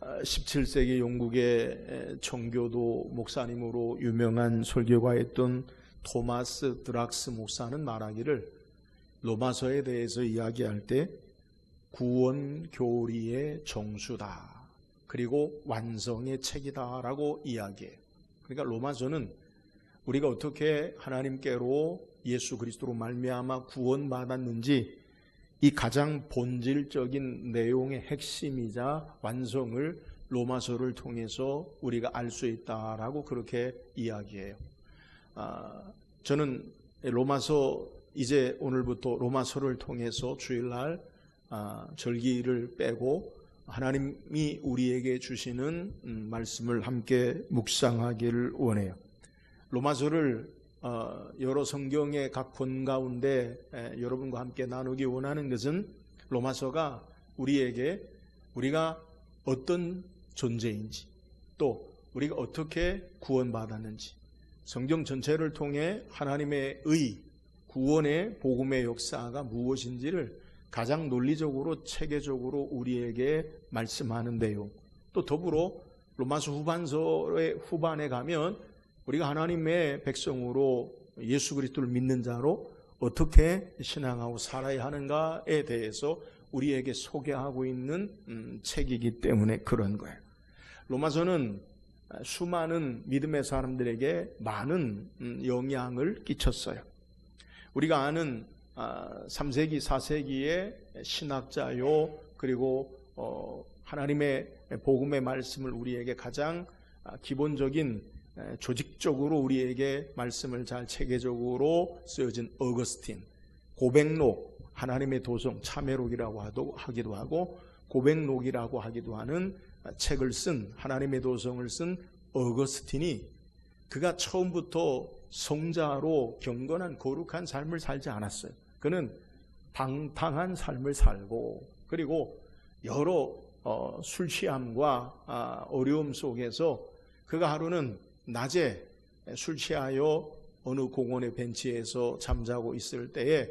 17세기 영국의 청교도 목사님으로 유명한 설교가였던 토마스 드락스 목사는 말하기를 로마서에 대해서 이야기할 때 구원 교리의 정수다, 그리고 완성의 책이다 라고 이야기해요. 그러니까 로마서는 우리가 어떻게 하나님께로 예수 그리스도로 말미암아 구원받았는지 이 가장 본질적인 내용의 핵심이자 완성을 로마서를 통해서 우리가 알 수 있다라고 그렇게 이야기해요. 저는 로마서, 이제 오늘부터 로마서를 통해서 주일날 절기를 빼고 하나님이 우리에게 주시는 말씀을 함께 묵상하기를 원해요. 로마서를 여러 성경의 각 권 가운데 여러분과 함께 나누기 원하는 것은 로마서가 우리에게 우리가 어떤 존재인지, 또 우리가 어떻게 구원받았는지, 성경 전체를 통해 하나님의 의, 구원의 복음의 역사가 무엇인지를 가장 논리적으로 체계적으로 우리에게 말씀하는데요. 또 더불어 로마서 후반서의 후반에 가면 우리가 하나님의 백성으로 예수 그리스도를 믿는 자로 어떻게 신앙하고 살아야 하는가에 대해서 우리에게 소개하고 있는 책이기 때문에 그런 거예요. 로마서는 수많은 믿음의 사람들에게 많은 영향을 끼쳤어요. 우리가 아는 3세기, 4세기의 신학자요, 그리고 하나님의 복음의 말씀을 우리에게 가장 기본적인 조직적으로 우리에게 말씀을 잘 체계적으로 쓰여진 어거스틴, 고백록, 하나님의 도성, 참회록이라고 하기도 하고 고백록이라고 하기도 하는 책을 쓴, 하나님의 도성을 쓴 어거스틴이 그가 처음부터 성자로 경건한 거룩한 삶을 살지 않았어요. 그는 방탕한 삶을 살고, 그리고 여러 술 취함과 어려움 속에서 그가 하루는 낮에 술 취하여 어느 공원의 벤치에서 잠자고 있을 때에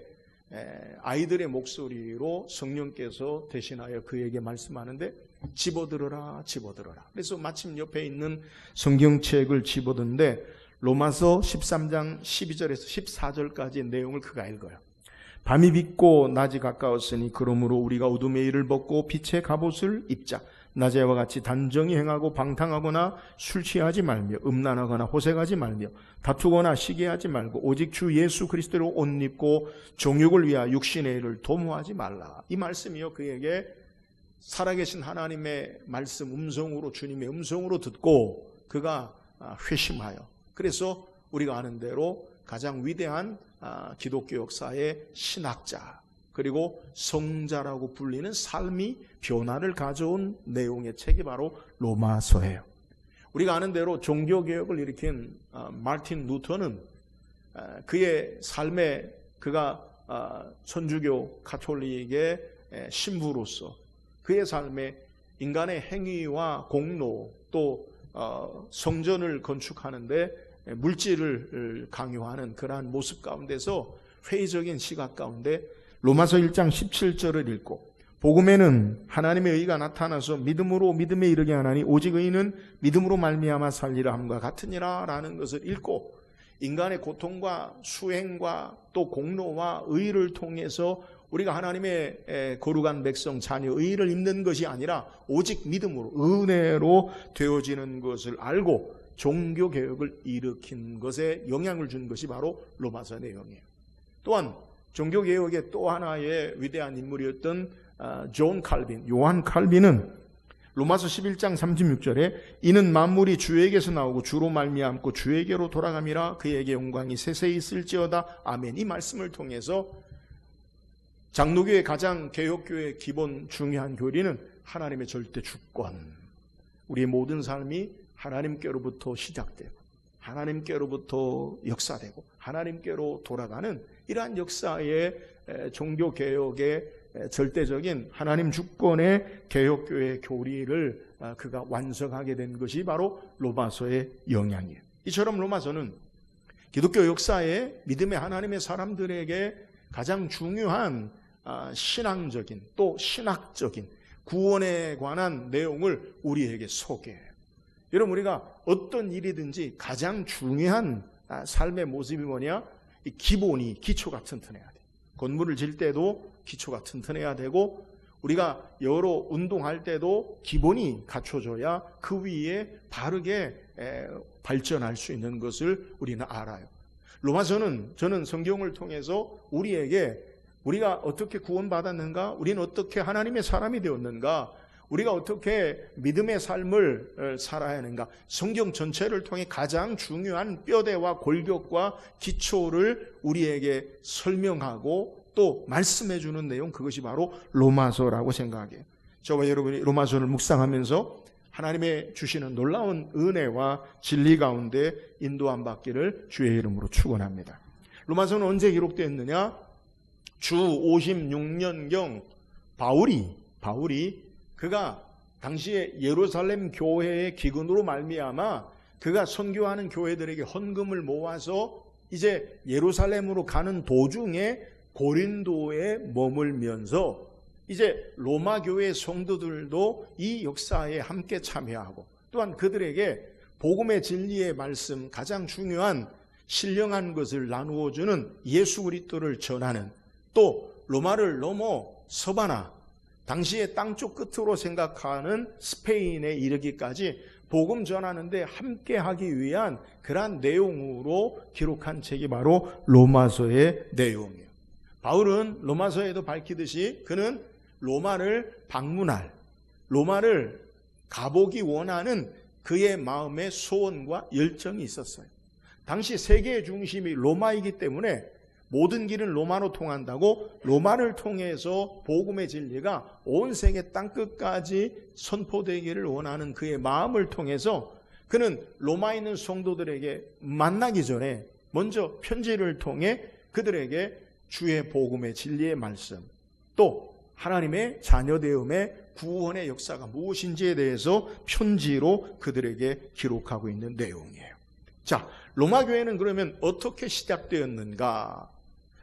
아이들의 목소리로 성령께서 대신하여 그에게 말씀하는데 집어들어라, 집어들어라. 그래서 마침 옆에 있는 성경책을 집어드는데 로마서 13장 12절에서 14절까지의 내용을 그가 읽어요. 밤이 빗고 낮이 가까웠으니 그러므로 우리가 어둠의 일을 벗고 빛의 갑옷을 입자. 낮에와 같이 단정히 행하고 방탕하거나 술 취하지 말며 음란하거나 호색하지 말며 다투거나 시기하지 말고 오직 주 예수 그리스도로 옷 입고 정욕을 위하여 육신의 일을 도모하지 말라. 이 말씀이요, 그에게 살아계신 하나님의 말씀 음성으로, 주님의 음성으로 듣고 그가 회심하여, 그래서 우리가 아는 대로 가장 위대한 기독교 역사의 신학자, 그리고 성자라고 불리는 삶이 변화를 가져온 내용의 책이 바로 로마서예요. 우리가 아는 대로 종교개혁을 일으킨 마틴 루터는 그의 삶에, 그가 천주교 가톨릭의 신부로서 그의 삶에 인간의 행위와 공로, 또 성전을 건축하는데 물질을 강요하는 그러한 모습 가운데서 회의적인 시각 가운데 로마서 1장 17절을 읽고 복음에는 하나님의 의가 나타나서 믿음으로 믿음에 이르게 하나니 오직 의인은 믿음으로 말미암아 살리라 함과 같으니라 라는 것을 읽고 인간의 고통과 수행과 또 공로와 의를 통해서 우리가 하나님의 거룩한 백성 자녀 의를 입는 것이 아니라 오직 믿음으로 은혜로 되어지는 것을 알고 종교개혁을 일으킨 것에 영향을 준 것이 바로 로마서 내용이에요. 또한 종교개혁의 또 하나의 위대한 인물이었던 존 칼빈, 요한 칼빈은 로마서 11장 36절에 이는 만물이 주에게서 나오고 주로 말미암고 주에게로 돌아감이라 그에게 영광이 세세히 있을지어다. 아멘. 이 말씀을 통해서 장로교의 가장 개혁교의 기본 중요한 교리는 하나님의 절대 주권, 우리의 모든 삶이 하나님께로부터 시작되고 하나님께로부터 역사되고 하나님께로 돌아가는 이러한 역사의 종교개혁의 절대적인 하나님 주권의 개혁교의 교리를 그가 완성하게 된 것이 바로 로마서의 영향이에요. 이처럼 로마서는 기독교 역사의 믿음의 하나님의 사람들에게 가장 중요한 신앙적인 또 신학적인 구원에 관한 내용을 우리에게 소개해요. 여러분, 우리가 어떤 일이든지 가장 중요한 삶의 모습이 뭐냐? 이 기초가 튼튼해야 돼. 건물을 질 때도 기초가 튼튼해야 되고, 우리가 여러 운동할 때도 기본이 갖춰져야 그 위에 바르게 발전할 수 있는 것을 우리는 알아요. 로마서는 저는 성경을 통해서 우리가 어떻게 구원받았는가, 우리는 어떻게 하나님의 사람이 되었는가, 우리가 어떻게 믿음의 삶을 살아야 하는가, 성경 전체를 통해 가장 중요한 뼈대와 골격과 기초를 우리에게 설명하고 또 말씀해 주는 내용, 그것이 바로 로마서라고 생각해요. 저와 여러분이 로마서를 묵상하면서 하나님의 주시는 놀라운 은혜와 진리 가운데 인도함 받기를 주의 이름으로 축원합니다. 로마서는 언제 기록되었느냐? 주 56년경 바울이 그가 당시에 예루살렘 교회의 기근으로 말미암아 그가 선교하는 교회들에게 헌금을 모아서 이제 예루살렘으로 가는 도중에 고린도에 머물면서 이제 로마 교회 성도들도 이 역사에 함께 참여하고, 또한 그들에게 복음의 진리의 말씀, 가장 중요한 신령한 것을 나누어주는 예수 그리스도를 전하는, 또 로마를 넘어 서바나, 당시의 땅쪽 끝으로 생각하는 스페인에 이르기까지 복음 전하는데 함께 하기 위한 그러한 내용으로 기록한 책이 바로 로마서의 내용이에요. 바울은 로마서에도 밝히듯이 그는 로마를 방문할, 로마를 가보기 원하는 그의 마음의 소원과 열정이 있었어요. 당시 세계의 중심이 로마이기 때문에 모든 길은 로마로 통한다고 로마를 통해서 복음의 진리가 온 세계 땅끝까지 선포되기를 원하는 그의 마음을 통해서 그는 로마에 있는 성도들에게 만나기 전에 먼저 편지를 통해 그들에게 주의 복음의 진리의 말씀, 또 하나님의 자녀되음의 구원의 역사가 무엇인지에 대해서 편지로 그들에게 기록하고 있는 내용이에요. 자, 로마 교회는 그러면 어떻게 시작되었는가?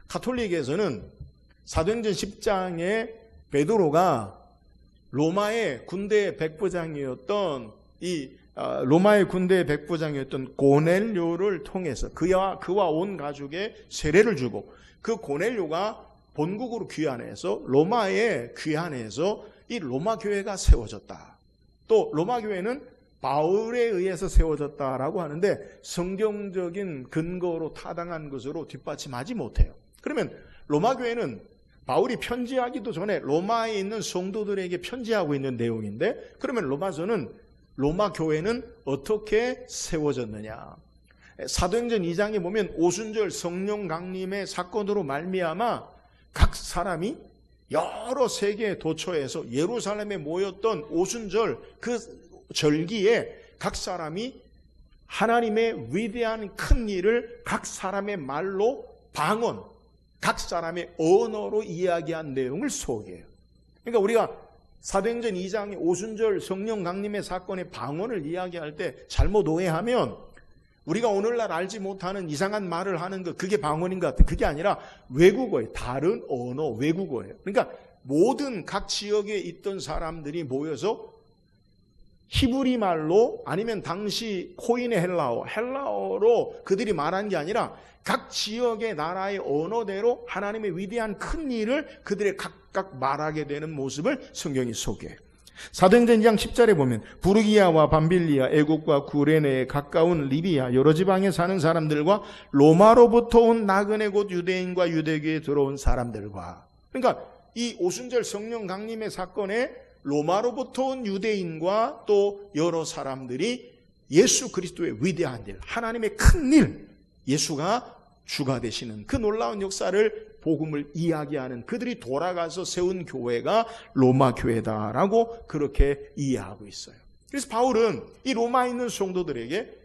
가톨릭에서는 사도행전 10장에 베드로가 로마의 군대의 백부장이었던 고넬료를 통해서 그와 온 가족의 세례를 주고, 그 고넬료가 본국으로 귀환해서 로마에 귀환해서 이 로마 교회가 세워졌다. 또 로마 교회는 바울에 의해서 세워졌다라고 하는데 성경적인 근거로 타당한 것으로 뒷받침하지 못해요. 그러면 로마 교회는 바울이 편지하기도 전에 로마에 있는 성도들에게 편지하고 있는 내용인데, 그러면 로마 교회는 어떻게 세워졌느냐? 사도행전 2장에 보면 오순절 성령 강림의 사건으로 말미암아 각 사람이 여러 세계 도처에서 예루살렘에 모였던 오순절 그 절기에 각 사람이 하나님의 위대한 큰 일을 각 사람의 말로 방언, 각 사람의 언어로 이야기한 내용을 소개해요. 그러니까 우리가 사도행전 2장의 오순절 성령 강림의 사건의 방언을 이야기할 때 잘못 오해하면 우리가 오늘날 알지 못하는 이상한 말을 하는 거, 그게 방언인 것 같아요. 그게 아니라 외국어예요. 다른 언어, 외국어예요. 그러니까 모든 각 지역에 있던 사람들이 모여서 히브리 말로, 아니면 당시 코인의 헬라어로 그들이 말한 게 아니라 각 지역의 나라의 언어대로 하나님의 위대한 큰 일을 그들의 각각 말하게 되는 모습을 성경이 소개해요. 사도행전 2장 10절에 보면 부르기아와 밤빌리아, 애국과 구레네에 가까운 리비아 여러 지방에 사는 사람들과 로마로부터 온 나그네 곧 유대인과 유대교에 들어온 사람들과, 그러니까 이 오순절 성령 강림의 사건에 로마로부터 온 유대인과 또 여러 사람들이 예수 그리스도의 위대한 일, 하나님의 큰 일, 예수가 주가 되시는 그 놀라운 역사를, 복음을 이야기하는, 그들이 돌아가서 세운 교회가 로마 교회다라고 그렇게 이해하고 있어요. 그래서 바울은 이 로마에 있는 성도들에게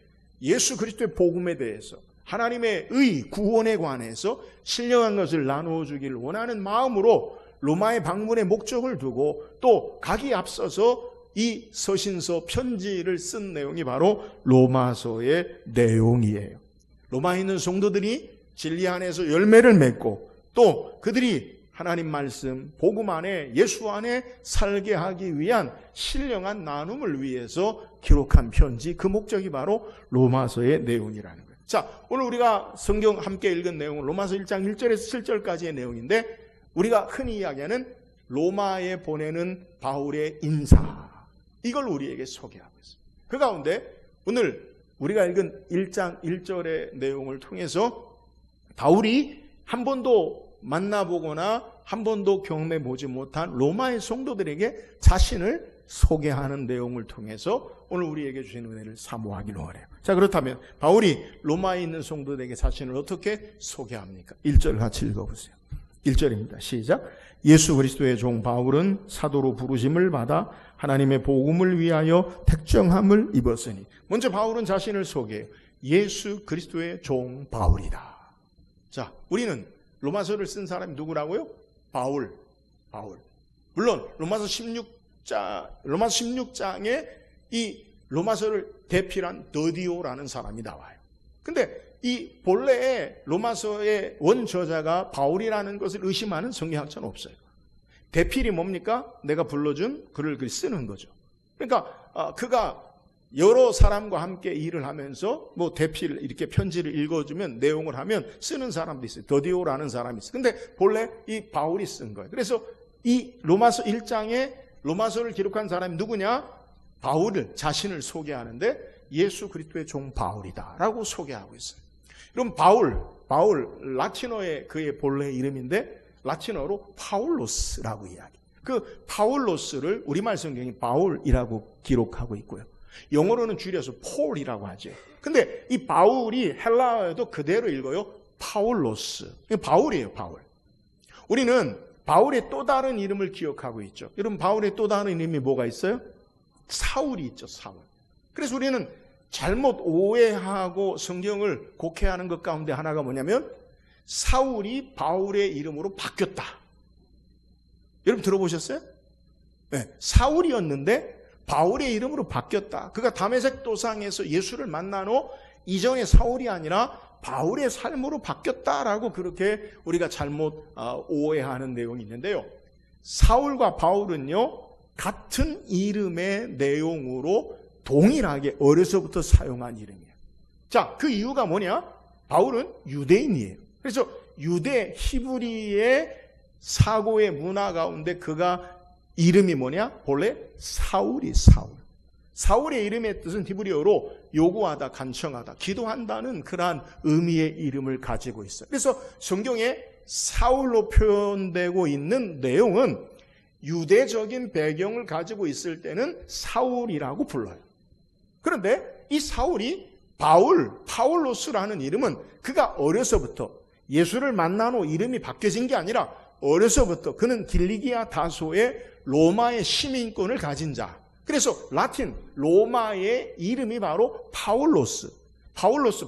예수 그리스도의 복음에 대해서, 하나님의 구원에 관해서 신령한 것을 나누어 주기를 원하는 마음으로 로마의 방문의 목적을 두고, 또 가기 앞서서 이 서신서 편지를 쓴 내용이 바로 로마서의 내용이에요. 로마에 있는 성도들이 진리 안에서 열매를 맺고, 또 그들이 하나님 말씀, 복음 안에, 예수 안에 살게 하기 위한 신령한 나눔을 위해서 기록한 편지, 그 목적이 바로 로마서의 내용이라는 거예요. 자, 오늘 우리가 성경 함께 읽은 내용은 로마서 1장 1절에서 7절까지의 내용인데, 우리가 흔히 이야기하는 로마에 보내는 바울의 인사, 이걸 우리에게 소개하고 있어요. 그 가운데 오늘 우리가 읽은 1장 1절의 내용을 통해서 바울이 한 번도 만나보거나 한 번도 경험해보지 못한 로마의 성도들에게 자신을 소개하는 내용을 통해서 오늘 우리에게 주신 은혜를 사모하기를 원해요. 자, 그렇다면 바울이 로마에 있는 성도들에게 자신을 어떻게 소개합니까? 1절 같이 읽어보세요. 1절입니다. 시작. 예수 그리스도의 종 바울은 사도로 부르심을 받아 하나님의 복음을 위하여 택정함을 입었으니. 먼저 바울은 자신을 소개해요. 예수 그리스도의 종 바울이다. 자, 우리는 로마서를 쓴 사람이 누구라고요? 바울. 물론 로마서 16장에 이 로마서를 대필한 더디오라는 사람이 나와요. 근데 이 본래의 로마서의 원저자가 바울이라는 것을 의심하는 성경학자는 없어요. 대필이 뭡니까? 내가 불러준 글을 쓰는 거죠. 그러니까 그가 여러 사람과 함께 일을 하면서 뭐 대필 이렇게 편지를 읽어주면 내용을 하면 쓰는 사람도 있어요. 더디오라는 사람이 있어요. 근데 본래 이 바울이 쓴 거예요. 그래서 이 로마서 1장에 로마서를 기록한 사람이 누구냐? 바울을, 자신을 소개하는데 예수 그리스도의 종 바울이다라고 소개하고 있어요. 그럼 바울 라틴어의 그의 본래 이름인데 라틴어로 파울로스라고 이야기. 그 파울로스를 우리말 성경이 바울이라고 기록하고 있고요. 영어로는 줄여서 폴이라고 하죠. 근데 이 바울이 헬라어에도 그대로 읽어요. 파울로스. 바울이에요, 바울. 우리는 바울의 또 다른 이름을 기억하고 있죠. 여러분, 바울의 또 다른 이름이 뭐가 있어요? 사울이 있죠, 사울. 그래서 우리는 잘못 오해하고 성경을 곡해하는 것 가운데 하나가 뭐냐면 사울이 바울의 이름으로 바뀌었다. 여러분 들어보셨어요? 네, 사울이었는데 바울의 이름으로 바뀌었다. 그가 다메섹 도상에서 예수를 만난 후 이전의 사울이 아니라 바울의 삶으로 바뀌었다라고 그렇게 우리가 잘못 오해하는 내용이 있는데요. 사울과 바울은요, 같은 이름의 내용으로 동일하게 어려서부터 사용한 이름이에요. 자, 그 이유가 뭐냐? 바울은 유대인이에요. 그래서 유대 히브리의 사고의 문화 가운데 그가 이름이 뭐냐? 본래 사울이 사울. 사울의 이름의 뜻은 히브리어로 요구하다, 간청하다, 기도한다는 그러한 의미의 이름을 가지고 있어요. 그래서 성경에 사울로 표현되고 있는 내용은 유대적인 배경을 가지고 있을 때는 사울이라고 불러요. 그런데 이 사울이 파울로스라는 이름은 그가 어려서부터 예수를 만난 후 이름이 바뀌어진 게 아니라 어려서부터 그는 길리기아 다소의 로마의 시민권을 가진 자. 그래서 라틴 로마의 이름이 바로 파울로스.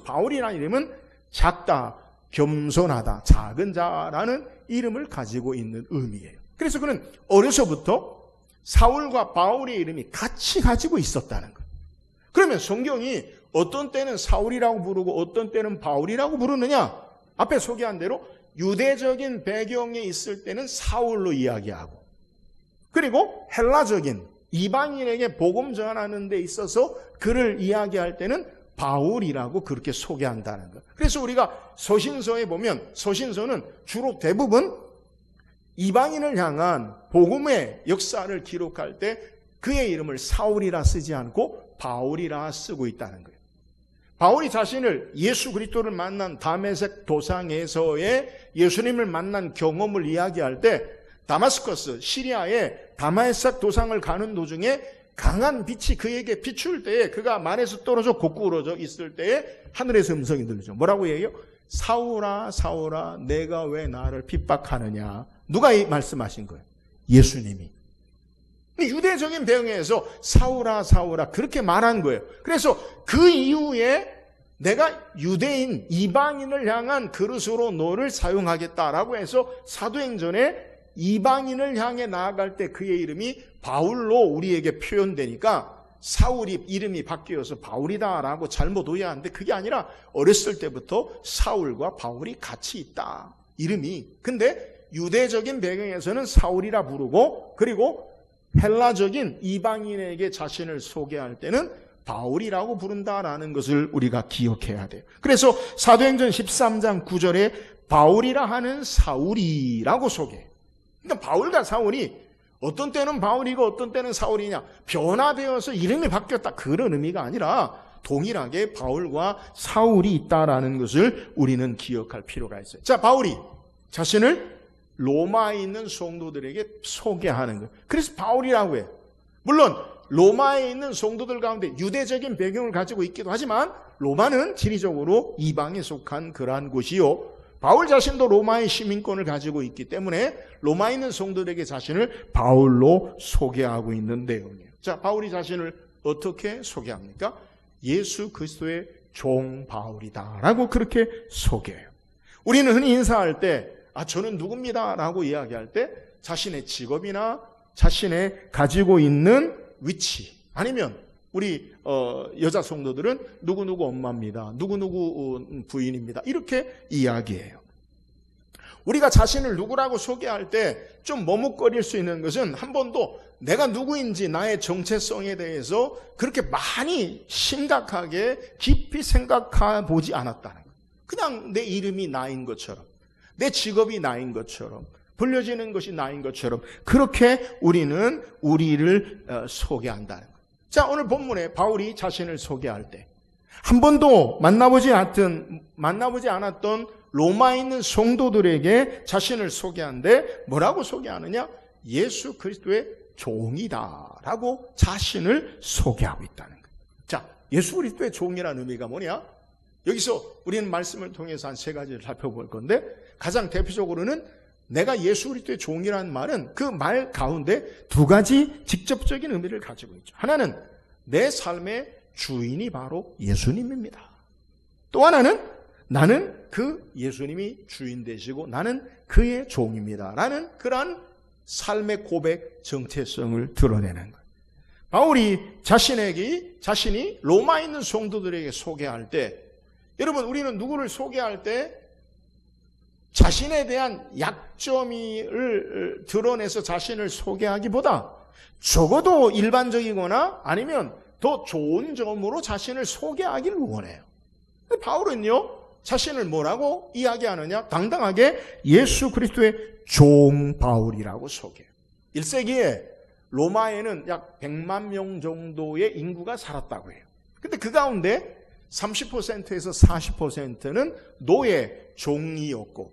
바울이라는 이름은 작다, 겸손하다, 작은 자라는 이름을 가지고 있는 의미예요. 그래서 그는 어려서부터 사울과 바울의 이름이 같이 가지고 있었다는 거예요. 그러면 성경이 어떤 때는 사울이라고 부르고 어떤 때는 바울이라고 부르느냐? 앞에 소개한 대로 유대적인 배경에 있을 때는 사울로 이야기하고, 그리고 헬라적인 이방인에게 복음 전하는 데 있어서 그를 이야기할 때는 바울이라고 그렇게 소개한다는 것. 그래서 우리가 서신서에 보면 서신서는 주로 대부분 이방인을 향한 복음의 역사를 기록할 때 그의 이름을 사울이라 쓰지 않고 바울이라 쓰고 있다는 거예요. 바울이 자신을 예수 그리스도를 만난 다메섹 도상에서의 예수님을 만난 경험을 이야기할 때 다마스커스, 시리아의 다메섹 도상을 가는 도중에 강한 빛이 그에게 비출 때에 그가 말에서 떨어져 고꾸러져 있을 때에 하늘에서 음성이 들리죠. 뭐라고 얘기해요? 사울아 사울아 내가 왜 나를 핍박하느냐. 누가 이 말씀하신 거예요? 예수님이. 유대적인 배경에서 사울아 사울아 그렇게 말한 거예요. 그래서 그 이후에 내가 유대인 이방인을 향한 그릇으로 너를 사용하겠다라고 해서 사도행전에 이방인을 향해 나아갈 때 그의 이름이 바울로 우리에게 표현되니까 사울이 이름이 바뀌어서 바울이다라고 잘못 오해하는데 그게 아니라 어렸을 때부터 사울과 바울이 같이 있다. 이름이. 근데 유대적인 배경에서는 사울이라 부르고, 그리고 헬라적인 이방인에게 자신을 소개할 때는 바울이라고 부른다라는 것을 우리가 기억해야 돼요. 그래서 사도행전 13장 9절에 바울이라 하는 사울이라고 소개해요. 그러니까 바울과 사울이 어떤 때는 바울이고 어떤 때는 사울이냐, 변화되어서 이름이 바뀌었다, 그런 의미가 아니라 동일하게 바울과 사울이 있다라는 것을 우리는 기억할 필요가 있어요. 자, 바울이 자신을 로마에 있는 성도들에게 소개하는 거예요. 그래서 바울이라고 해요. 물론 로마에 있는 성도들 가운데 유대적인 배경을 가지고 있기도 하지만 로마는 지리적으로 이방에 속한 그러한 곳이요, 바울 자신도 로마의 시민권을 가지고 있기 때문에 로마에 있는 성도들에게 자신을 바울로 소개하고 있는 내용이에요. 자, 바울이 자신을 어떻게 소개합니까? 예수 그리스도의 종 바울이다라고 그렇게 소개해요. 우리는 흔히 인사할 때 저는 누굽니다 라고 이야기할 때 자신의 직업이나 자신의 가지고 있는 위치, 아니면 우리 여자 성도들은 누구누구 엄마입니다, 누구누구 부인입니다, 이렇게 이야기해요. 우리가 자신을 누구라고 소개할 때 좀 머뭇거릴 수 있는 것은 한 번도 내가 누구인지 나의 정체성에 대해서 그렇게 많이 심각하게 깊이 생각해 보지 않았다는 거예요. 그냥 내 이름이 나인 것처럼, 내 직업이 나인 것처럼, 불려지는 것이 나인 것처럼 그렇게 우리는 우리를 소개한다는 거예요. 자, 오늘 본문에 바울이 자신을 소개할 때 한 번도 만나보지 않았던 로마에 있는 성도들에게 자신을 소개하는데 뭐라고 소개하느냐? 예수 그리스도의 종이다라고 자신을 소개하고 있다는 거예요. 자, 예수 그리스도의 종이라는 의미가 뭐냐? 여기서 우리는 말씀을 통해서 한 세 가지를 살펴볼 건데, 가장 대표적으로는 내가 예수 그리스도의 종이라는 말은 그 말 가운데 두 가지 직접적인 의미를 가지고 있죠. 하나는 내 삶의 주인이 바로 예수님입니다. 또 하나는 나는 그 예수님이 주인 되시고 나는 그의 종입니다 라는 그러한 삶의 고백, 정체성을 드러내는 거예요. 바울이 자신이 로마에 있는 성도들에게 소개할 때, 여러분, 우리는 누구를 소개할 때 자신에 대한 약점을 드러내서 자신을 소개하기보다 적어도 일반적이거나 아니면 더 좋은 점으로 자신을 소개하기를 원해요. 바울은요, 자신을 뭐라고 이야기하느냐? 당당하게 예수 그리스도의 종 바울이라고 소개해요. 1세기에 로마에는 약 100만 명 정도의 인구가 살았다고 해요. 근데 그 가운데 30%에서 40%는 노예, 종이었고,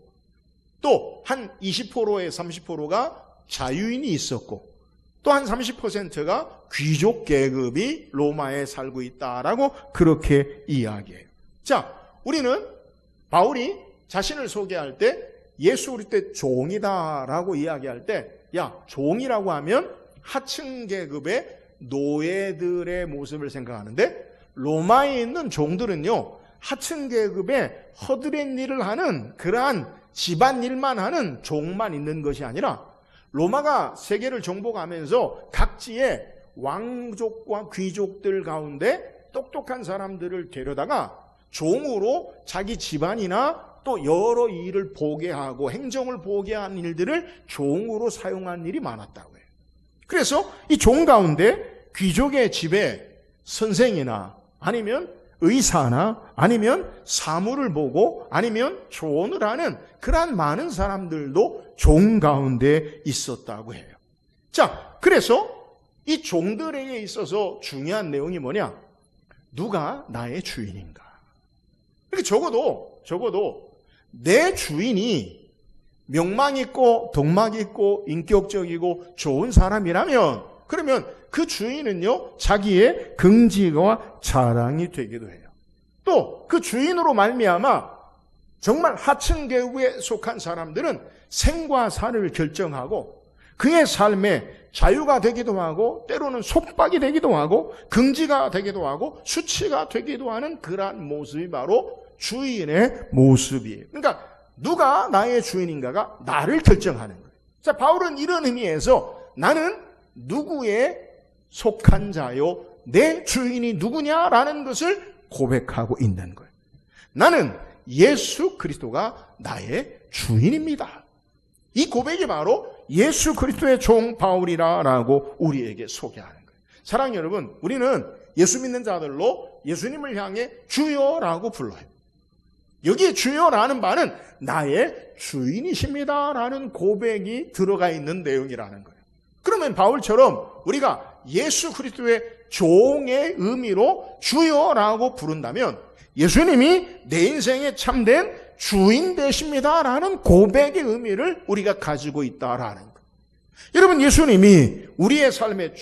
또 한 20%에 30%가 자유인이 있었고, 또 한 30%가 귀족 계급이 로마에 살고 있다라고 그렇게 이야기해요. 자, 우리는 바울이 자신을 소개할 때 예수 그리스도의 종이다라고 이야기할 때, 야, 종이라고 하면 하층 계급의 노예들의 모습을 생각하는데, 로마에 있는 종들은요, 하층 계급의 허드렛 일을 하는 그러한 집안일만 하는 종만 있는 것이 아니라, 로마가 세계를 정복하면서 각지의 왕족과 귀족들 가운데 똑똑한 사람들을 데려다가 종으로 자기 집안이나 또 여러 일을 보게 하고 행정을 보게 한 일들을 종으로 사용한 일이 많았다고 해요. 그래서 이 종 가운데 귀족의 집에 선생이나 아니면 의사나 아니면 사물을 보고 아니면 조언을 하는 그러한 많은 사람들도 종 가운데 있었다고 해요. 자, 그래서 이 종들에게 있어서 중요한 내용이 뭐냐? 누가 나의 주인인가? 그러니까 적어도 내 주인이 명망 있고 덕망 있고 인격적이고 좋은 사람이라면, 그러면 그 주인은요, 자기의 긍지와 자랑이 되기도 해요. 또 그 주인으로 말미암아 정말 하층 계급에 속한 사람들은 생과 사를 결정하고 그의 삶에 자유가 되기도 하고 때로는 속박이 되기도 하고 긍지가 되기도 하고 수치가 되기도 하는 그러한 모습이 바로 주인의 모습이에요. 그러니까 누가 나의 주인인가가 나를 결정하는 거예요. 자, 바울은 이런 의미에서 나는 누구에 속한 자요, 내 주인이 누구냐라는 것을 고백하고 있는 거예요. 나는 예수 그리스도가 나의 주인입니다. 이 고백이 바로 예수 그리스도의 종 바울이라고 우리에게 소개하는 거예요. 사랑하는 여러분, 우리는 예수 믿는 자들로 예수님을 향해 주여라고 불러요. 여기에 주여라는 말은 나의 주인이십니다라는 고백이 들어가 있는 내용이라는 거예요. 그러면 바울처럼 우리가 예수 그리스도의 종의 의미로 주여라고 부른다면 예수님이 내 인생에 참된 주인 되십니다라는 고백의 의미를 우리가 가지고 있다라는 거예요. 여러분, 예수님이 우리의 삶의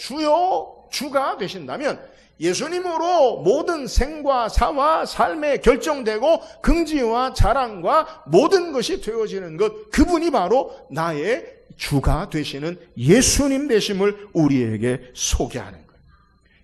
주가 되신다면 예수님으로 모든 생과 사와 삶에 결정되고 긍지와 자랑과 모든 것이 되어지는 것, 그분이 바로 나의 주가 되시는 예수님 되심을 우리에게 소개하는 거예요.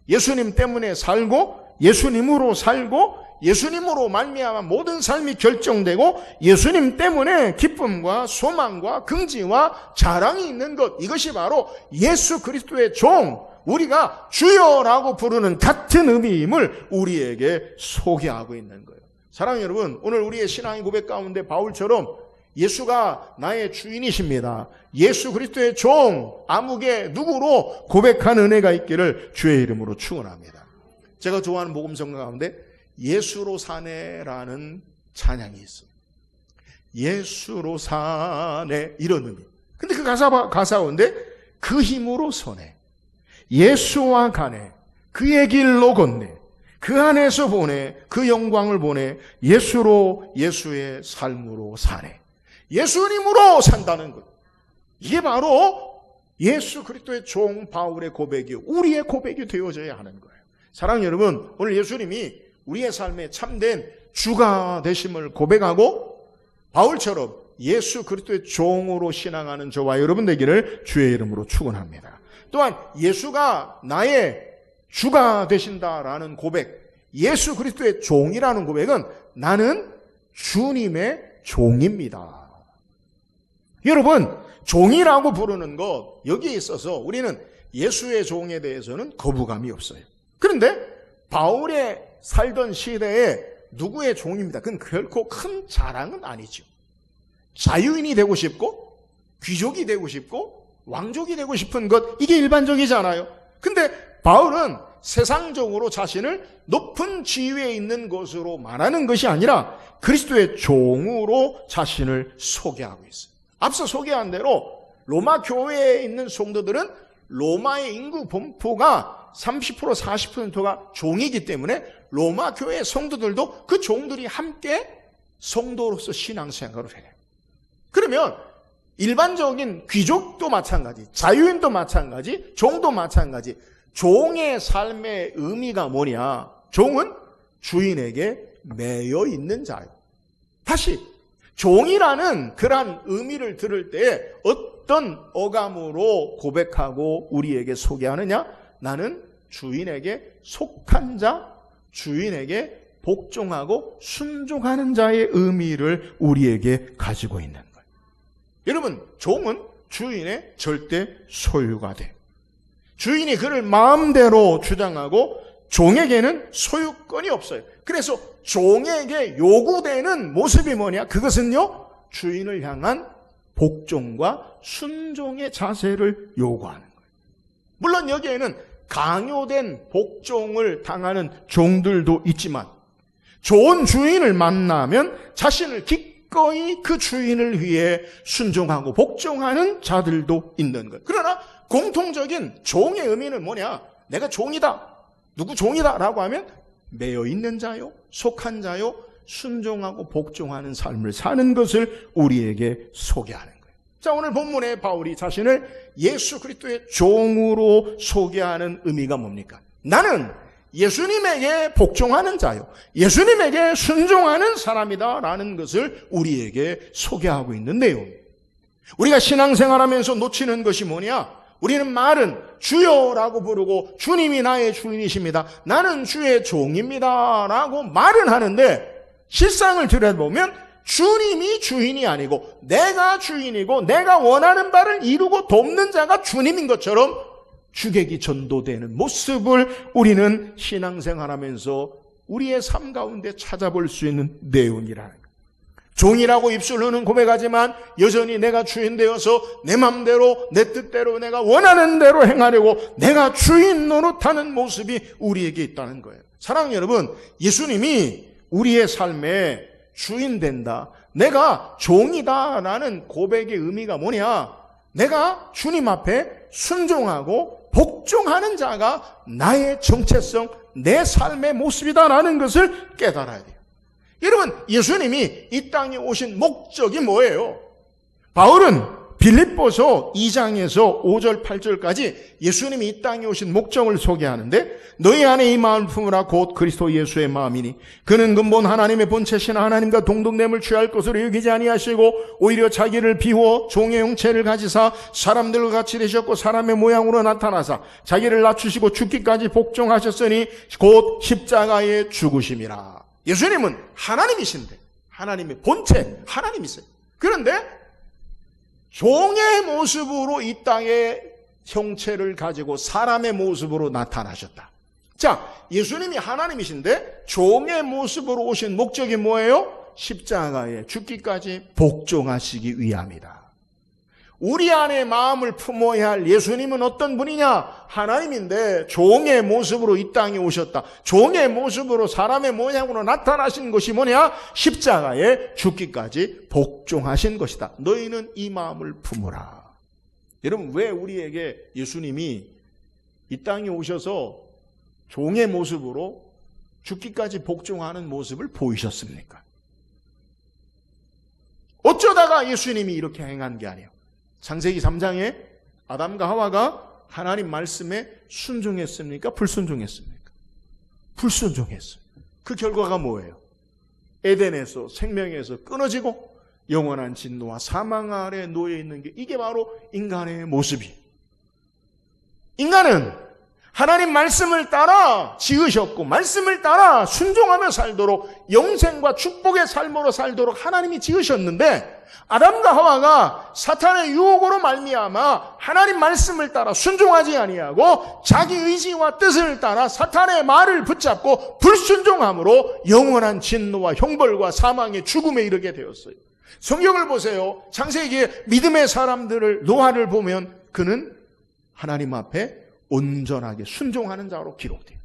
예수님 때문에 살고 예수님으로 살고 예수님으로 말미암아 모든 삶이 결정되고 예수님 때문에 기쁨과 소망과 긍지와 자랑이 있는 것, 이것이 바로 예수 그리스도의 종, 우리가 주여라고 부르는 같은 의미임을 우리에게 소개하고 있는 거예요. 사랑하는 여러분, 오늘 우리의 신앙의 고백 가운데 바울처럼 예수가 나의 주인이십니다, 예수 그리스도의 종, 아무개 누구로 고백한 은혜가 있기를 주의 이름으로 축원합니다. 제가 좋아하는 복음성 가운데 예수로 사네라는 찬양이 있어요. 예수로 사네, 이런 의미. 근데 그 가사 가운데 그 힘으로 서네, 예수와 가네, 그의 길로 걷네, 그 안에서 보내, 그 영광을 보내, 예수로, 예수의 삶으로 사네, 예수님으로 산다는 것. 이게 바로 예수 그리스도의 종 바울의 고백이, 우리의 고백이 되어져야 하는 거예요. 사랑하는 여러분, 오늘 예수님이 우리의 삶에 참된 주가 되심을 고백하고 바울처럼 예수 그리스도의 종으로 신앙하는 저와 여러분 되기를 주의 이름으로 축원합니다. 또한 예수가 나의 주가 되신다라는 고백, 예수 그리스도의 종이라는 고백은 나는 주님의 종입니다. 여러분, 종이라고 부르는 것, 여기에 있어서 우리는 예수의 종에 대해서는 거부감이 없어요. 그런데 바울의 살던 시대에 누구의 종입니다. 그건 결코 큰 자랑은 아니죠. 자유인이 되고 싶고 귀족이 되고 싶고 왕족이 되고 싶은 것, 이게 일반적이잖아요. 근데 바울은 세상적으로 자신을 높은 지위에 있는 것으로 말하는 것이 아니라 그리스도의 종으로 자신을 소개하고 있어요. 앞서 소개한 대로 로마 교회에 있는 성도들은 로마의 인구 분포가 30% 40%가 종이기 때문에 로마 교회 성도들도 그 종들이 함께 성도로서 신앙생활을 해요. 그러면 일반적인 귀족도 마찬가지, 자유인도 마찬가지, 종도 마찬가지, 종의 삶의 의미가 뭐냐? 종은 주인에게 매여 있는 자요. 다시 종이라는 그러한 의미를 들을 때 어떤 어감으로 고백하고 우리에게 소개하느냐? 나는 주인에게 속한 자, 주인에게 복종하고 순종하는 자의 의미를 우리에게 가지고 있는 거예요. 여러분, 종은 주인의 절대 소유가 돼요. 주인이 그를 마음대로 주장하고 종에게는 소유권이 없어요. 그래서 종에게 요구되는 모습이 뭐냐? 그것은요, 주인을 향한 복종과 순종의 자세를 요구하는 거예요. 물론 여기에는 강요된 복종을 당하는 종들도 있지만 좋은 주인을 만나면 자신을 기꺼이 그 주인을 위해 순종하고 복종하는 자들도 있는 것. 그러나 공통적인 종의 의미는 뭐냐? 내가 종이다, 누구 종이다 라고 하면 매여 있는 자요, 속한 자요, 순종하고 복종하는 삶을 사는 것을 우리에게 소개하는 거예요. 자, 오늘 본문에 바울이 자신을 예수 그리스도의 종으로 소개하는 의미가 뭡니까? 나는 예수님에게 복종하는 자요, 예수님에게 순종하는 사람이다 라는 것을 우리에게 소개하고 있는 내용. 우리가 신앙생활하면서 놓치는 것이 뭐냐? 우리는 말은 주여라고 부르고 주님이 나의 주인이십니다, 나는 주의 종입니다 라고 말은 하는데 실상을 들여다보면 주님이 주인이 아니고 내가 주인이고 내가 원하는 바를 이루고 돕는 자가 주님인 것처럼 주객이 전도되는 모습을 우리는 신앙생활하면서 우리의 삶 가운데 찾아볼 수 있는 내용이라는 거예요. 종이라고 입술로는 고백하지만 여전히 내가 주인 되어서 내 맘대로 내 뜻대로 내가 원하는 대로 행하려고 내가 주인 노릇하는 모습이 우리에게 있다는 거예요. 사랑하는 여러분, 예수님이 우리의 삶에 주인 된다, 내가 종이다라는 고백의 의미가 뭐냐? 내가 주님 앞에 순종하고 복종하는 자가 나의 정체성, 내 삶의 모습이다라는 것을 깨달아야 돼요. 여러분, 예수님이 이 땅에 오신 목적이 뭐예요? 바울은 빌립보서 2장에서 5절 8절까지 예수님이 이 땅에 오신 목적을 소개하는데, 너희 안에 이 마음을 품으라 곧 그리스도 예수의 마음이니 그는 근본 하나님의 본체시나 하나님과 동등됨을 취할 것으로 여기지 아니하시고 오히려 자기를 비워 종의 형체를 가지사 사람들과 같이 되셨고 사람의 모양으로 나타나사 자기를 낮추시고 죽기까지 복종하셨으니 곧 십자가에 죽으심이라. 예수님은 하나님이신데, 하나님의 본체 하나님이세요. 그런데 종의 모습으로 이 땅에 형체를 가지고 사람의 모습으로 나타나셨다. 자, 예수님이 하나님이신데 종의 모습으로 오신 목적이 뭐예요? 십자가에 죽기까지 복종하시기 위함이다. 우리 안에 마음을 품어야 할 예수님은 어떤 분이냐? 하나님인데 종의 모습으로 이 땅에 오셨다. 종의 모습으로 사람의 모양으로 나타나신 것이 뭐냐? 십자가에 죽기까지 복종하신 것이다. 너희는 이 마음을 품으라. 여러분, 왜 우리에게 예수님이 이 땅에 오셔서 종의 모습으로 죽기까지 복종하는 모습을 보이셨습니까? 어쩌다가 예수님이 이렇게 행한 게 아니에요. 창세기 3장에 아담과 하와가 하나님 말씀에 순종했습니까? 불순종했습니까? 불순종했어요. 그 결과가 뭐예요? 에덴에서, 생명에서 끊어지고 영원한 진노와 사망 아래 놓여 있는 게, 이게 바로 인간의 모습이에요. 인간은 하나님 말씀을 따라 지으셨고 말씀을 따라 순종하며 살도록, 영생과 축복의 삶으로 살도록 하나님이 지으셨는데, 아담과 하와가 사탄의 유혹으로 말미암아 하나님 말씀을 따라 순종하지 아니하고 자기 의지와 뜻을 따라 사탄의 말을 붙잡고 불순종함으로 영원한 진노와 형벌과 사망의 죽음에 이르게 되었어요. 성경을 보세요. 창세기에 믿음의 사람들을, 노아를 보면 그는 하나님 앞에 온전하게 순종하는 자로 기록돼요.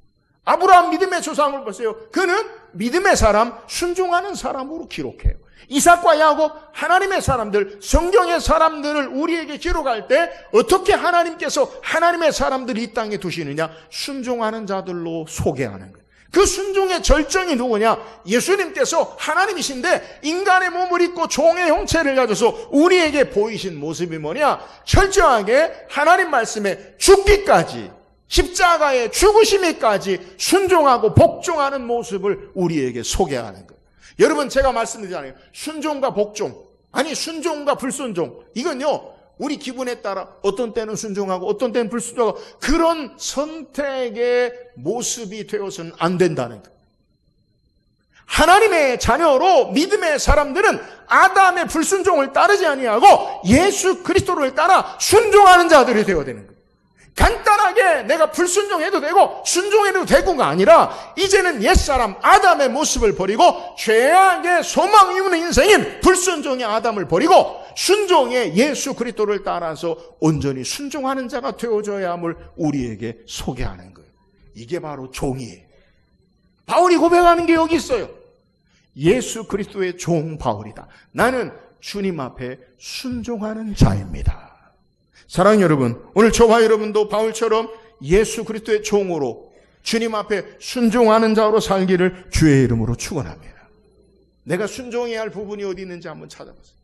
아브라함 믿음의 조상을 보세요. 그는 믿음의 사람, 순종하는 사람으로 기록해요. 이삭과 야곱, 하나님의 사람들, 성경의 사람들을 우리에게 기록할 때 어떻게 하나님께서 하나님의 사람들이 이 땅에 두시느냐? 순종하는 자들로 소개하는 거예요. 그 순종의 절정이 누구냐? 예수님께서 하나님이신데 인간의 몸을 입고 종의 형체를 가져서 우리에게 보이신 모습이 뭐냐? 철저하게 하나님 말씀에 죽기까지, 십자가에 죽으심이까지 순종하고 복종하는 모습을 우리에게 소개하는 거예요. 여러분, 제가 말씀드리잖아요. 순종과 복종, 아니 순종과 불순종, 이건요 우리 기분에 따라 어떤 때는 순종하고 어떤 때는 불순종하고, 그런 선택의 모습이 되어서는 안 된다는 거예요. 하나님의 자녀로 믿음의 사람들은 아담의 불순종을 따르지 아니하고 예수 그리스도를 따라 순종하는 자들이 되어야 되는 거예요. 간단하게 내가 불순종해도 되고 순종해도 되고가 아니라, 이제는 옛사람 아담의 모습을 버리고 죄악의 소망이 없는 인생인 불순종의 아담을 버리고 순종의 예수 그리스도를 따라서 온전히 순종하는 자가 되어져야 함을 우리에게 소개하는 거예요. 이게 바로 종이에요. 바울이 고백하는 게 여기 있어요. 예수 그리스도의 종 바울이다. 나는 주님 앞에 순종하는 자입니다. 사랑하는 여러분, 오늘 저와 여러분도 바울처럼 예수 그리스도의 종으로 주님 앞에 순종하는 자로 살기를 주의 이름으로 축원합니다. 내가 순종해야 할 부분이 어디 있는지 한번 찾아보세요.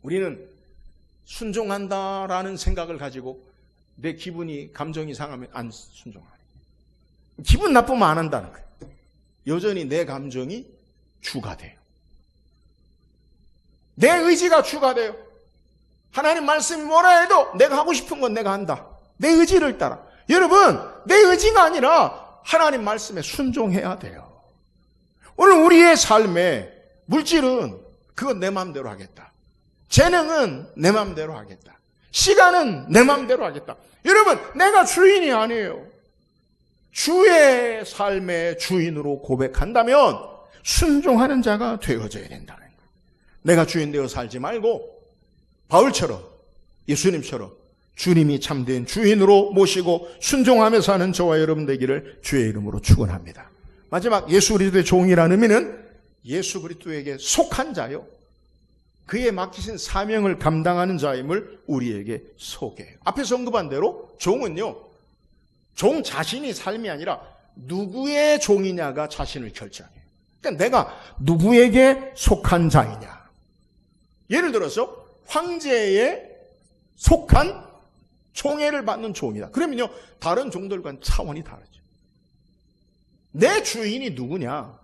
우리는 순종한다라는 생각을 가지고 내 기분이, 감정이 상하면 안 순종하는 거예요. 기분 나쁘면 안 한다는 거예요. 여전히 내 감정이 주가 돼요. 내 의지가 주가 돼요. 하나님 말씀이 뭐라 해도 내가 하고 싶은 건 내가 한다. 내 의지를 따라. 여러분, 내 의지가 아니라 하나님 말씀에 순종해야 돼요. 오늘 우리의 삶에 물질은 그건 내 마음대로 하겠다. 재능은 내 마음대로 하겠다. 시간은 내 마음대로 하겠다. 여러분, 내가 주인이 아니에요. 주의 삶의 주인으로 고백한다면 순종하는 자가 되어져야 된다는 거예요. 내가 주인 되어 살지 말고 바울처럼, 예수님처럼 주님이 참된 주인으로 모시고 순종하며 사는 저와 여러분 되기를 주의 이름으로 축원합니다. 마지막, 예수 그리스도의 종이라는 의미는 예수 그리스도에게 속한 자요, 그의 맡기신 사명을 감당하는 자임을 우리에게 소개해요. 앞에서 언급한 대로 종은요, 종 자신이 삶이 아니라 누구의 종이냐가 자신을 결정해요. 그러니까 내가 누구에게 속한 자이냐. 예를 들어서 황제에 속한 총애를 받는 종이다. 그러면요, 다른 종들과는 차원이 다르죠. 내 주인이 누구냐,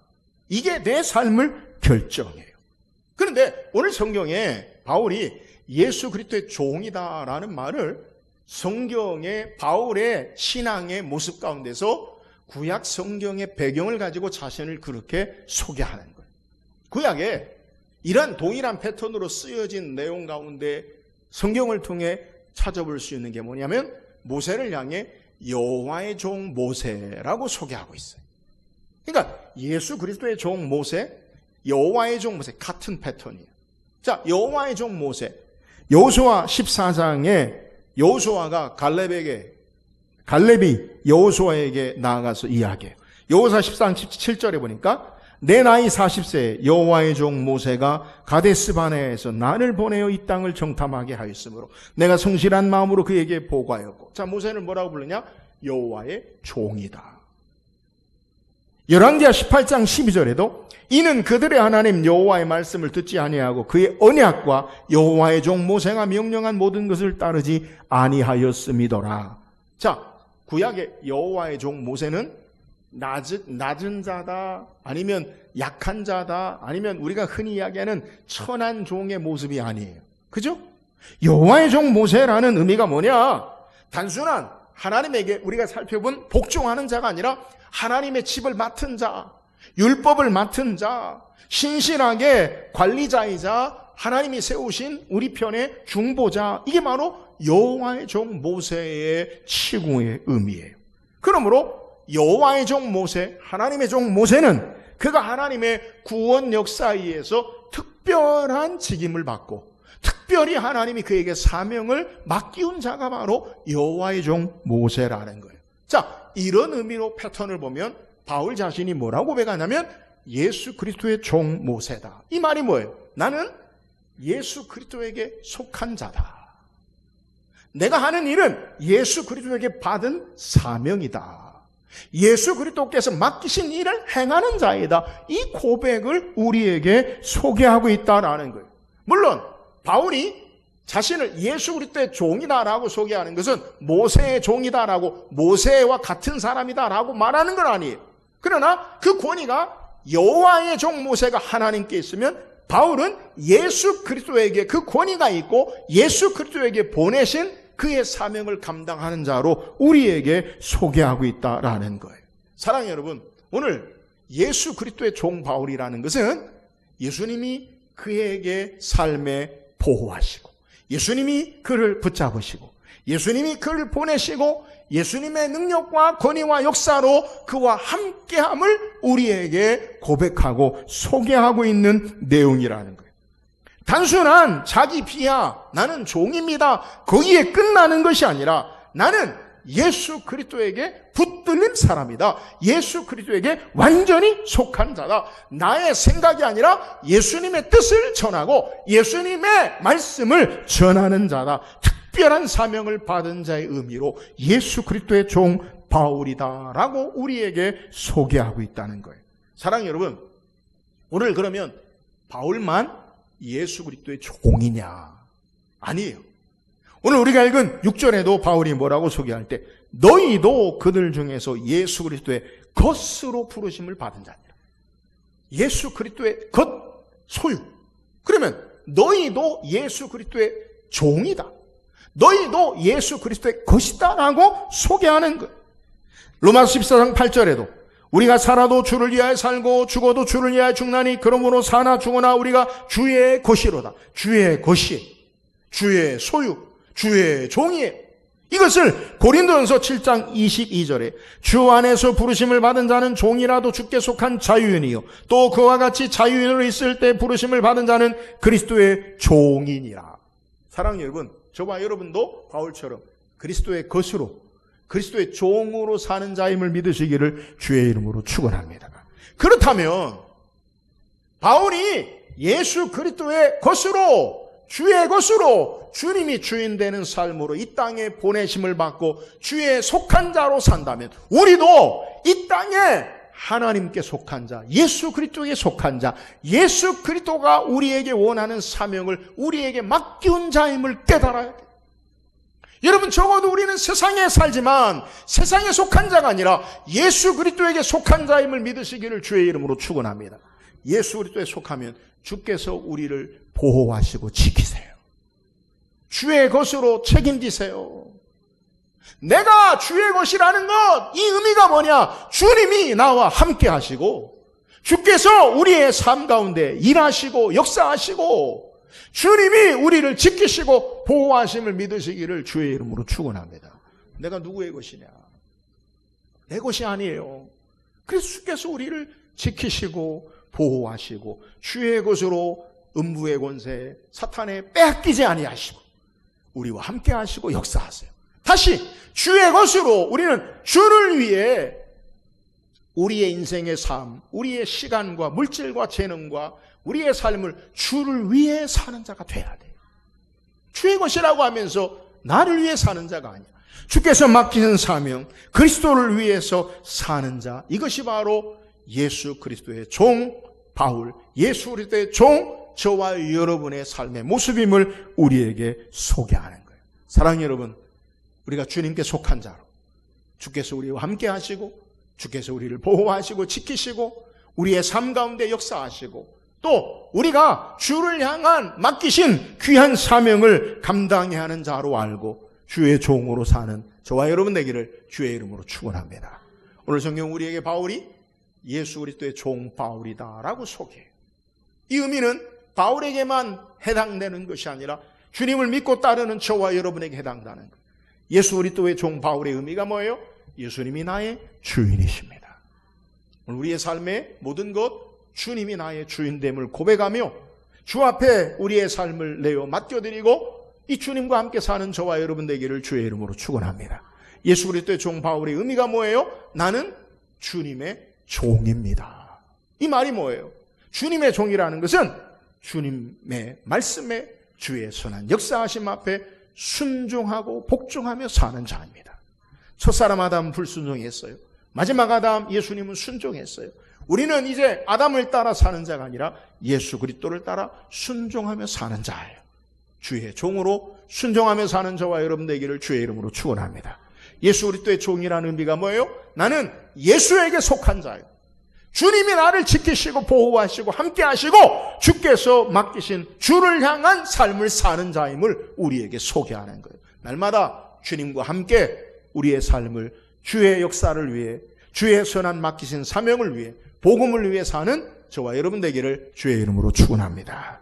이게 내 삶을 결정해요. 그런데 오늘 성경에 바울이 예수 그리스도의 종이다라는 말을 성경의 바울의 신앙의 모습 가운데서 구약 성경의 배경을 가지고 자신을 그렇게 소개하는 거예요. 구약에 이런 동일한 패턴으로 쓰여진 내용 가운데 성경을 통해 찾아볼 수 있는 게 뭐냐면, 모세를 향해 여호와의 종 모세라고 소개하고 있어요. 그러니까 예수 그리스도의 종 모세, 여호와의 종 모세 같은 패턴이에요. 자, 여호와의 종 모세, 여호수아 14장에 여호수아가 갈렙이 여호수아에게 나아가서 이야기해요. 여호수아 14장 17절에 보니까 내 나이 40세에 여호와의 종 모세가 가데스 바네아에서 나를 보내어 이 땅을 정탐하게 하였으므로 내가 성실한 마음으로 그에게 보고하였고. 자, 모세는 뭐라고 부르냐? 여호와의 종이다. 열왕기하 18장 12절에도 이는 그들의 하나님 여호와의 말씀을 듣지 아니하고 그의 언약과 여호와의 종 모세가 명령한 모든 것을 따르지 아니하였음이더라. 자, 구약의 여호와의 종 모세는 낮은 자다, 아니면 약한 자다, 아니면 우리가 흔히 이야기하는 천한 종의 모습이 아니에요. 그죠? 여호와의 종 모세라는 의미가 뭐냐? 단순한 하나님에게 우리가 살펴본 복종하는 자가 아니라 하나님의 집을 맡은 자, 율법을 맡은 자, 신실하게 관리자이자 하나님이 세우신 우리 편의 중보자, 이게 바로 여호와의 종 모세의 치궁의 의미예요. 그러므로 여호와의 종 모세, 하나님의 종 모세는 그가 하나님의 구원 역사에 의해서 특별한 직임을 받고 특별히 하나님이 그에게 사명을 맡기운 자가 바로 여호와의 종 모세라는 거예요. 자, 이런 의미로 패턴을 보면 바울 자신이 뭐라고 고백하냐면 예수 그리스도의 종 모세다. 이 말이 뭐예요? 나는 예수 그리스도에게 속한 자다. 내가 하는 일은 예수 그리스도에게 받은 사명이다. 예수 그리스도께서 맡기신 일을 행하는 자이다. 이 고백을 우리에게 소개하고 있다라는 거예요. 물론 바울이 자신을 예수 그리스도의 종이다라고 소개하는 것은 모세의 종이다라고, 모세와 같은 사람이다라고 말하는 건 아니에요. 그러나 그 권위가 여호와의 종 모세가 하나님께 있으면 바울은 예수 그리스도에게 그 권위가 있고 예수 그리스도에게 보내신 그의 사명을 감당하는 자로 우리에게 소개하고 있다라는 거예요. 사랑하는 여러분, 오늘 예수 그리스도의 종 바울이라는 것은 예수님이 그에게 삶에 보호하시고 예수님이 그를 붙잡으시고 예수님이 그를 보내시고 예수님의 능력과 권위와 역사로 그와 함께함을 우리에게 고백하고 소개하고 있는 내용이라는 거예요. 단순한 자기 비하, 나는 종입니다, 거기에 끝나는 것이 아니라 나는 예수 그리스도에게 붙들린 사람이다. 예수 그리스도에게 완전히 속한 자다. 나의 생각이 아니라 예수님의 뜻을 전하고 예수님의 말씀을 전하는 자다. 특별한 사명을 받은 자의 의미로 예수 그리스도의 종 바울이다라고 우리에게 소개하고 있다는 거예요. 사랑하는 여러분, 오늘 그러면 바울만 예수 그리스도의 종이냐? 아니에요. 오늘 우리가 읽은 6절에도 바울이 뭐라고 소개할 때 너희도 그들 중에서 예수 그리스도의 것으로 부르심을 받은 자니라. 예수 그리스도의 것, 소유. 그러면 너희도 예수 그리스도의 종이다. 너희도 예수 그리스도의 것이다라고 소개하는 거예요. 로마서 14장 8절에도 우리가 살아도 주를 위하여 살고 죽어도 주를 위하여 죽나니 그러므로 사나 죽으나 우리가 주의 것이로다. 주의 것이, 주의 소유, 주의 종이에요. 이것을 고린도전서 7장 22절에 주 안에서 부르심을 받은 자는 종이라도 주께 속한 자유인이요 또 그와 같이 자유인으로 있을 때 부르심을 받은 자는 그리스도의 종이니라. 사랑하는 여러분, 저와 여러분도 바울처럼 그리스도의 것으로 그리스도의 종으로 사는 자임을 믿으시기를 주의 이름으로 축원합니다. 그렇다면 바울이 예수 그리스도의 것으로 주의 것으로 주님이 주인 되는 삶으로 이 땅에 보내심을 받고 주의 속한 자로 산다면 우리도 이 땅에 하나님께 속한 자, 예수 그리스도에 속한 자, 예수 그리스도가 우리에게 원하는 사명을 우리에게 맡기운 자임을 깨달아야 돼요. 여러분, 적어도 우리는 세상에 살지만 세상에 속한 자가 아니라 예수 그리스도에게 속한 자임을 믿으시기를 주의 이름으로 축원합니다. 예수 그리스도에 속하면 주께서 우리를 보호하시고 지키세요. 주의 것으로 책임지세요. 내가 주의 것이라는 것, 이 의미가 뭐냐? 주님이 나와 함께 하시고 주께서 우리의 삶 가운데 일하시고 역사하시고 주님이 우리를 지키시고 보호하심을 믿으시기를 주의 이름으로 축원합니다. 내가 누구의 것이냐? 내 것이 아니에요. 그래서 주께서 우리를 지키시고 보호하시고 주의 것으로 음부의 권세 사탄에 빼앗기지 아니하시고 우리와 함께 하시고 역사하세요. 다시 주의 것으로 우리는 주를 위해 우리의 인생의 삶, 우리의 시간과 물질과 재능과 우리의 삶을 주를 위해 사는 자가 돼야 돼요. 주의 것이라고 하면서 나를 위해 사는 자가 아니야. 주께서 맡기는 사명, 그리스도를 위해서 사는 자, 이것이 바로 예수 그리스도의 종 바울, 예수 그리스도의 종 저와 여러분의 삶의 모습임을 우리에게 소개하는 거예요. 사랑하는 여러분, 우리가 주님께 속한 자로 주께서 우리와 함께 하시고 주께서 우리를 보호하시고 지키시고 우리의 삶 가운데 역사하시고 또 우리가 주를 향한 맡기신 귀한 사명을 감당해야 하는 자로 알고 주의 종으로 사는 저와 여러분 되기를 주의 이름으로 축원합니다. 오늘 성경 우리에게 바울이 예수 그리스도의 종 바울이다라고 소개해요. 이 의미는 바울에게만 해당되는 것이 아니라 주님을 믿고 따르는 저와 여러분에게 해당되는 거예요. 예수 그리스도의 종 바울의 의미가 뭐예요? 예수님이 나의 주인이십니다. 우리의 삶의 모든 것 주님이 나의 주인됨을 고백하며 주 앞에 우리의 삶을 내어 맡겨드리고 이 주님과 함께 사는 저와 여러분 되기를 주의 이름으로 축원합니다. 예수 그리스도의 종 바울의 의미가 뭐예요? 나는 주님의 종입니다. 이 말이 뭐예요? 주님의 종이라는 것은 주님의 말씀에 주의 선한 역사하심 앞에 순종하고 복종하며 사는 자입니다. 첫사람 아담 불순종했어요. 마지막 아담 예수님은 순종했어요. 우리는 이제 아담을 따라 사는 자가 아니라 예수 그리스도를 따라 순종하며 사는 자예요. 주의 종으로 순종하며 사는 저와 여러분 되기를 주의 이름으로 축원합니다. 예수 그리스도의 종이라는 의미가 뭐예요? 나는 예수에게 속한 자예요. 주님이 나를 지키시고 보호하시고 함께 하시고 주께서 맡기신 주를 향한 삶을 사는 자임을 우리에게 소개하는 거예요. 날마다 주님과 함께 우리의 삶을 주의 역사를 위해 주의 선한 맡기신 사명을 위해 복음을 위해 사는 저와 여러분 되기를 주의 이름으로 축원합니다.